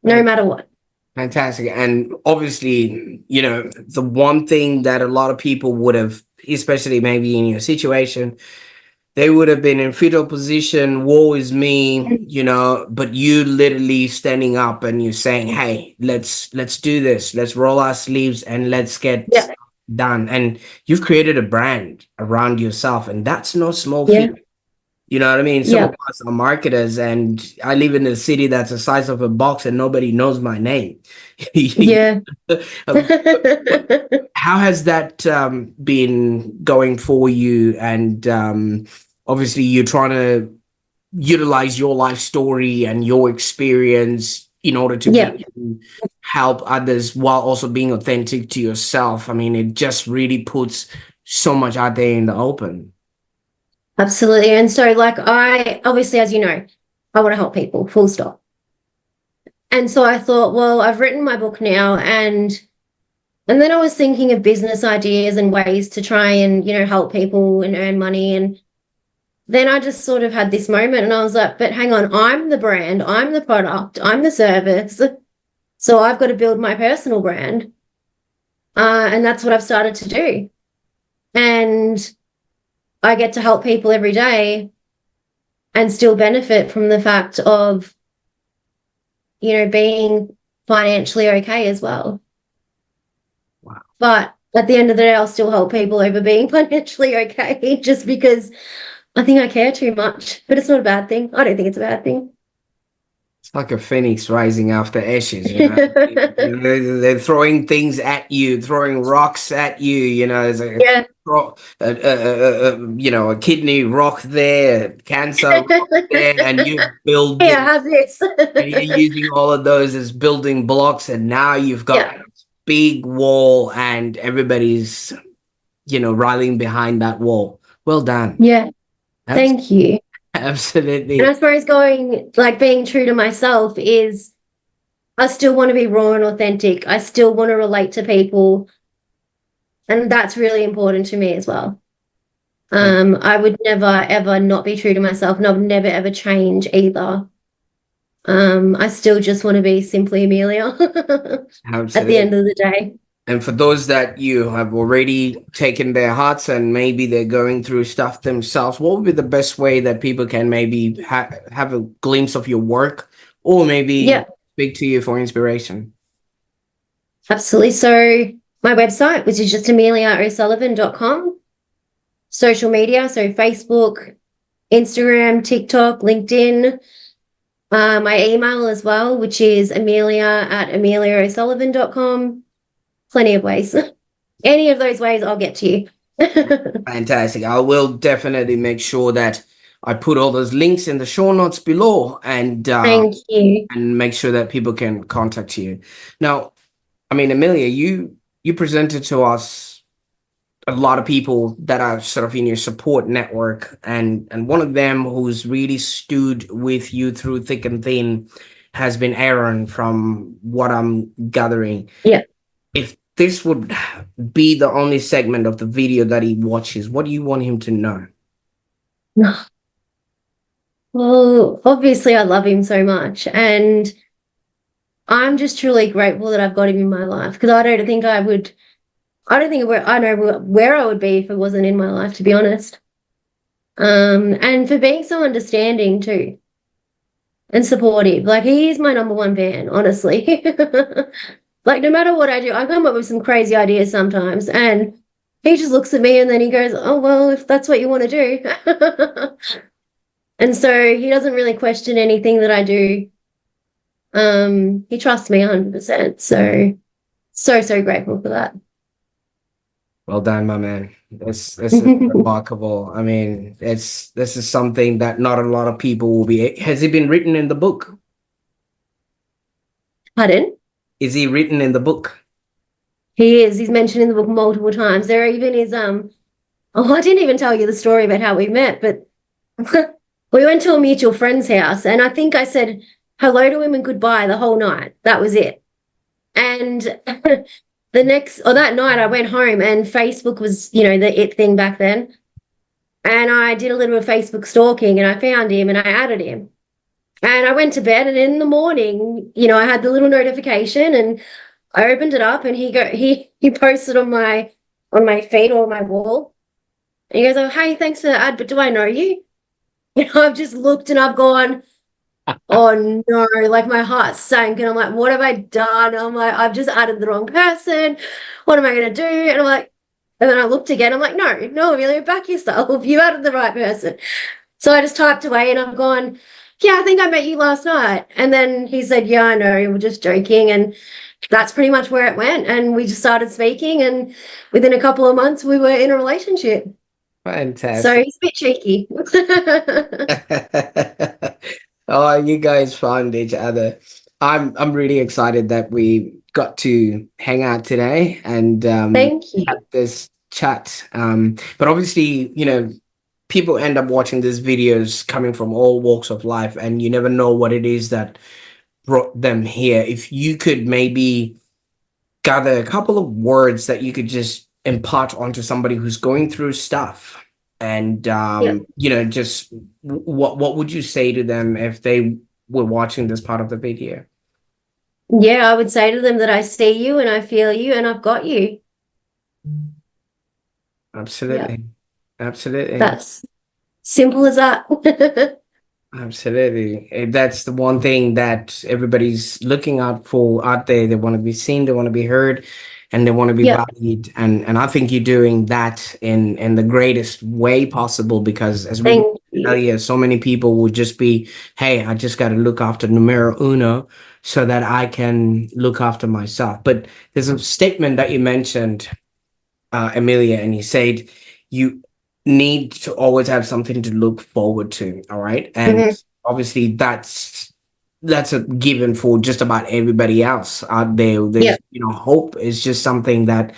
no matter what. Fantastic. And obviously, the one thing that a lot of people would have, especially maybe in your situation, they would have been in fetal position, woe is me, but you literally standing up and you saying, hey, let's do this. Let's roll our sleeves and let's get Yeah, done. And you've created a brand around yourself, and that's no small yeah, feat. You know what I mean? Some yeah, of us are marketers, and I live in a city that's the size of a box, and nobody knows my name. yeah. How has that been going for you? And obviously, you're trying to utilize your life story and your experience in order to be Yeah, able to help others while also being authentic to yourself. I mean, it just really puts so much out there in the open. absolutely. And so, like, I obviously, as you know, I want to help people, full stop. And so I thought, well, I've written my book now, and then I was thinking of business ideas and ways to try and, help people and earn money. And then I just sort of had this moment and I was like, but hang on, I'm the brand, I'm the product, I'm the service. So I've got to build my personal brand. And that's what I've started to do. And I get to help people every day and still benefit from the fact of, being financially okay as well. Wow. But at the end of the day, I'll still help people over being financially okay just because I think I care too much. But it's not a bad thing. I don't think it's a bad thing. It's like a phoenix rising after ashes, They're throwing things at you, throwing rocks at you, There's Yeah. a kidney rock there, cancer rock there, and you build Yeah, it, have this. and you're using all of those as building blocks, and now you've got Yeah. this big wall, and everybody's, rallying behind that wall. Well done. Yeah. That's Thank you. And I absolutely. suppose being true to myself is I still want to be raw and authentic. I still want to relate to people. And that's really important to me as well. I would never, ever not be true to myself, and I would never, ever change either. I still just want to be simply Emmilia at the Absolutely. end of the day. And for those that you have already taken their hearts and maybe they're going through stuff themselves, what would be the best way that people can maybe have a glimpse of your work or maybe Yeah, speak to you for inspiration? absolutely. So my website, which is just emiliaosullivan.com, social media, so Facebook, Instagram, TikTok, LinkedIn, my email as well, which is emiliaosullivan.com. Plenty of ways. Any of those ways, I'll get to you. Fantastic. I will definitely make sure that I put all those links in the show notes below Thank you. and make sure that people can contact you. Now, I mean, Emmilia, you presented to us a lot of people that are sort of in your support network, and one of them who's really stood with you through thick and thin has been Aaron, from what I'm gathering. Yeah. If this would be the only segment of the video that he watches, what do you want him to know? Well, obviously, I love him so much. And I'm just truly grateful that I've got him in my life because I don't think I know where I would be if it wasn't in my life, to be honest. And for being so understanding too and supportive. Like, he is my number one fan, honestly. Like, no matter what I do, I come up with some crazy ideas sometimes. And he just looks at me and then he goes, oh, well, if that's what you want to do. And so he doesn't really question anything that I do. He trusts me 100%. So grateful for that. Well done, my man. This is remarkable. I mean, this is something that not a lot of people will be. Has it been written in the book? Pardon? Is he written in the book? He is. He's mentioned in the book multiple times. There even is oh, I didn't even tell you the story about how we met, but we went to a mutual friend's house, and I think I said hello to him and goodbye the whole night. That was it. And the next or that night I went home, and Facebook was, the it thing back then. And I did a little Facebook stalking, and I found him and I added him. And I went to bed, and in the morning, I had the little notification, and I opened it up, and he posted on my feed or my wall. And he goes, "Oh, hey, thanks for the ad, but do I know you?" I've just looked and I've gone, "Oh no," like my heart sank, and I'm like, "What have I done?" I'm like, "I've just added the wrong person. What am I gonna do?" And I'm like, and then I looked again, I'm like, "No, Amelia, back yourself. You added the right person." So I just typed away, and I've gone, "Yeah, I think I met you last night." And then he said, "Yeah, I know, we were just joking." And that's pretty much where it went. And we just started speaking, and within a couple of months we were in a relationship. So Fantastic. he's a bit cheeky. Oh, you guys found each other. I'm really excited that we got to hang out today and Thank you. have this chat. But obviously, people end up watching these videos coming from all walks of life, and you never know what it is that brought them here. If you could maybe gather a couple of words that you could just impart onto somebody who's going through stuff, and Yeah. just what would you say to them if they were watching this part of the video? Yeah, I would say to them that I see you and I feel you and I've got you. Yeah. Absolutely. Absolutely. That's simple as that. Absolutely. That's the one thing that everybody's looking out for out there. They want to be seen, they want to be heard, and they want to be Yeah. valued. And I think you're doing that in the greatest way possible, because as we Thank mentioned you. earlier, so many people would just be, hey, I just got to look after numero uno so that I can look after myself. But there's a statement that you mentioned, Emmilia, and you said you need to always have something to look forward to. All right. And Mhm. obviously that's a given for just about everybody else out there. Yeah. There's, hope is just something that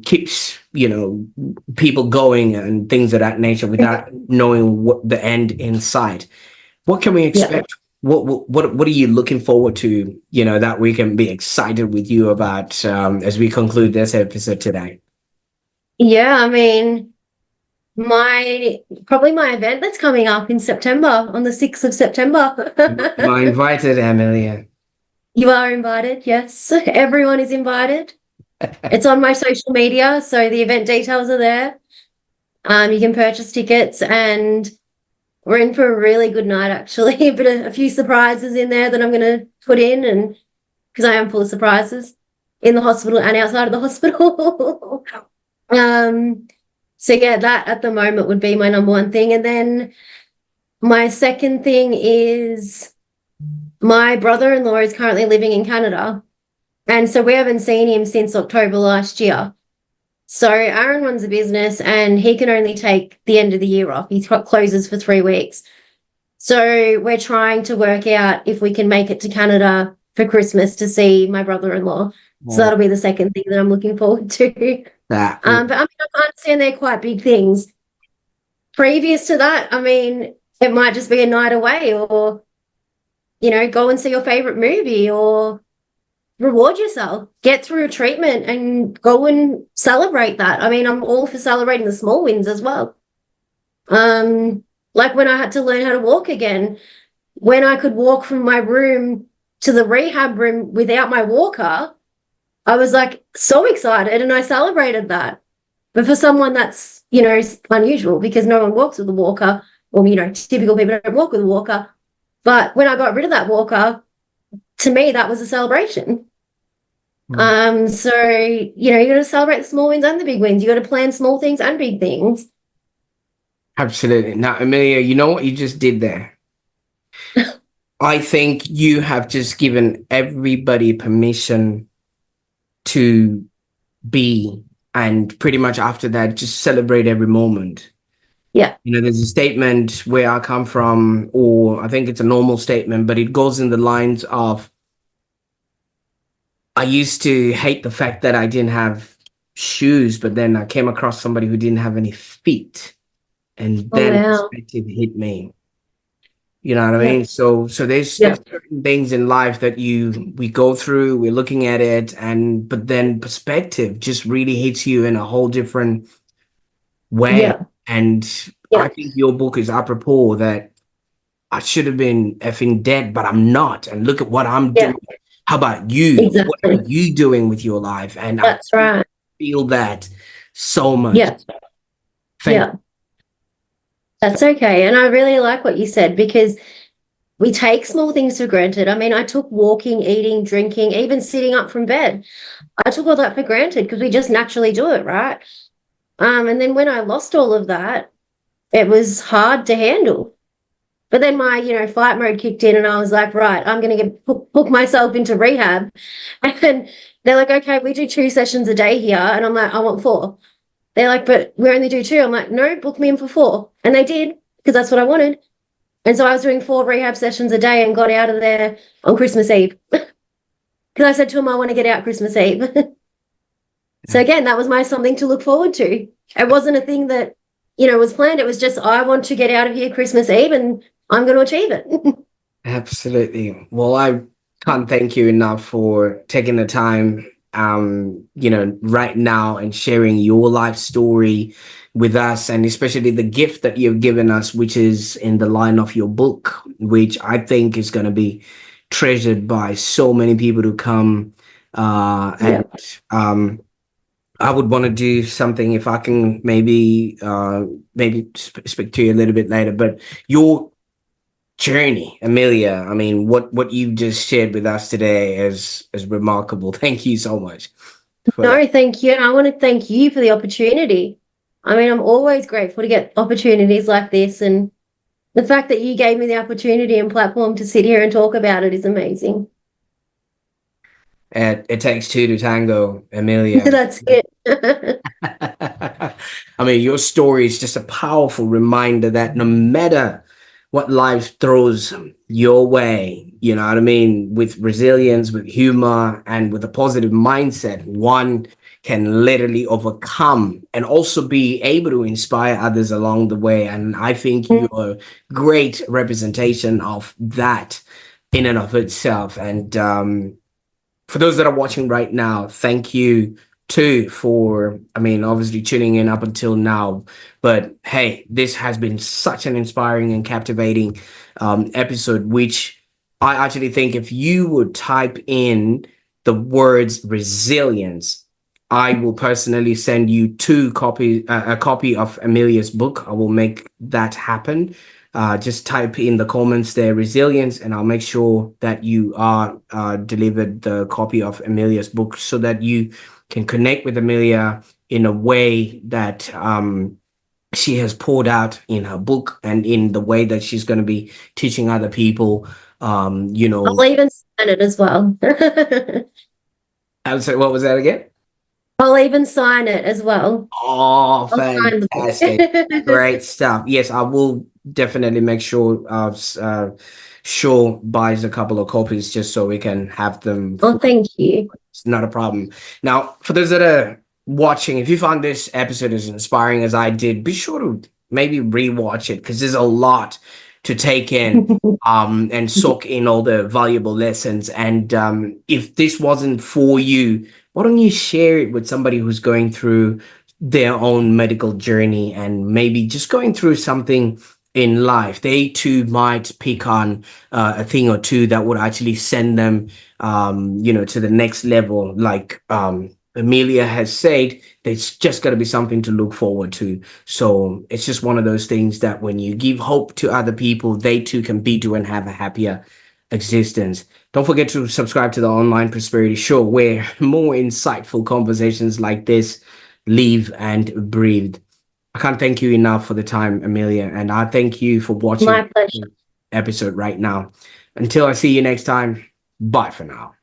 keeps, people going and things of that nature without knowing what the end in sight. What can we Yeah. expect? What are you looking forward to, that we can be excited with you about as we conclude this episode today? Yeah. I mean, probably my event that's coming up in September on the 6th of September. Am I invited, Amelia? You are invited. Yes. Everyone is invited. It's on my social media, so the event details are there. You can purchase tickets, and we're in for a really good night, actually. But a few surprises in there that I'm going to put in, and because I am full of surprises in the hospital and outside of the hospital. um, so yeah, that at the moment would be my number one thing, and then my second thing is my brother-in-law is currently living in Canada, and so we haven't seen him since October last year. So Aaron runs a business, and he can only take the end of the year off. He closes for 3 weeks. So we're trying to work out if we can make it to Canada for Christmas to see my brother-in-law. So Oh, that'll be the second thing that I'm looking forward to. that But I mean, I understand they're quite big things. Previous to that, I mean, it might just be a night away, or, go and see your favorite movie, or reward yourself, get through a treatment and go and celebrate that. I mean, I'm all for celebrating the small wins as well. Like when I had to learn how to walk again, when I could walk from my room to the rehab room without my walker, I was like so excited, and I celebrated that. But for someone that's, unusual, because no one walks with a walker, or, typical people don't walk with a walker. But when I got rid of that walker, to me, that was a celebration. So, you got to celebrate the small wins and the big wins. You got to plan small things and big things. absolutely. Now, Amelia, you know what you just did there? I think you have just given everybody permission to be, and pretty much after that, just celebrate every moment. Yeah. There's a statement where I come from, or I think it's a normal statement, but it goes in the lines of I used to hate the fact that I didn't have shoes, but then I came across somebody who didn't have any feet, and Oh, then wow. perspective hit me. You know what I Yeah. mean? So there's Yeah. certain things in life that we go through, we're looking at it, and but then perspective just really hits you in a whole different way. Yeah. And I Yeah. think your book is apropos that I should have been effing dead, but I'm not. And look at what I'm Yeah. doing. How about you? What are Exactly. you doing with your life? And I That's right. feel that so much. Yeah. Thank Yeah. That's okay. And I really like what you said because we take small things for granted. I mean, I took walking, eating, drinking, even sitting up from bed. I took all that for granted because we just naturally do it, right? And then when I lost all of that, it was hard to handle. But then my, fight mode kicked in and I was like, right, I'm going to hook myself into rehab. And they're like, okay, we do 2 sessions a day here. And I'm like, I want 4. They're like, but we only do 2. I'm like, no, book me in for 4. And they did because that's what I wanted. And so I was doing 4 rehab sessions a day and got out of there on Christmas Eve. Because I said to him, I want to get out Christmas Eve. So you. again, that was my something to look forward to. It wasn't a thing that, was planned. It was just, I want to get out of here Christmas Eve and I'm going to achieve it. Absolutely. Well, I can't thank you enough for taking the time, right now and sharing your life story with us, and especially the gift that you've given us, which is in the line of your book, which I think is going to be treasured by so many people to come. And Yeah. I would want to do something if I can maybe speak to you a little bit later, but your journey, Emmilia. I mean, what you just shared with us today is remarkable. Thank you so much for that. No, thank you. And I want to thank you for the opportunity. I mean, I'm always grateful to get opportunities like this. And the fact that you gave me the opportunity and platform to sit here and talk about it is amazing. It takes two to tango, Emmilia. That's it. I mean, your story is just a powerful reminder that no matter what life throws your way, you know what I mean, with resilience, with humor, and with a positive mindset, one can literally overcome and also be able to inspire others along the way. And I think you're a great representation of that in and of itself. And for those that are watching right now, thank you too for, I mean, obviously tuning in up until now. But hey, this has been such an inspiring and captivating episode, which I actually think if you would type in the words resilience, I will personally send you a copy of Emilia's book. I will make that happen. Just type in the comments there resilience, and I'll make sure that you are delivered the copy of Emilia's book so that you can connect with Emmilia in a way that she has poured out in her book and in the way that she's going to be teaching other people. You know, I'll even sign it as well. I would say, what was that again? I'll even sign it as well. Oh, I'll sign the fantastic. book. Great stuff. Yes, I will definitely make sure Shaw buys a couple of copies just so we can have them. Oh, thank you. It's not a problem. Now, for those that are watching, if you found this episode as inspiring as I did, be sure to maybe rewatch it because there's a lot to take in and soak in all the valuable lessons. And if this wasn't for you, why don't you share it with somebody who's going through their own medical journey and maybe just going through something in life? They too might pick on a thing or two that would actually send them to the next level. Like Emmilia has said, there's just got to be something to look forward to. So it's just one of those things that when you give hope to other people, they too can be to and have a happier existence. Don't forget to subscribe to the Online Prosperity Show, where more insightful conversations like this live and breathe. I can't thank you enough for the time, Emmilia, and I thank you for watching My pleasure. the episode right now. Until I see you next time, bye for now.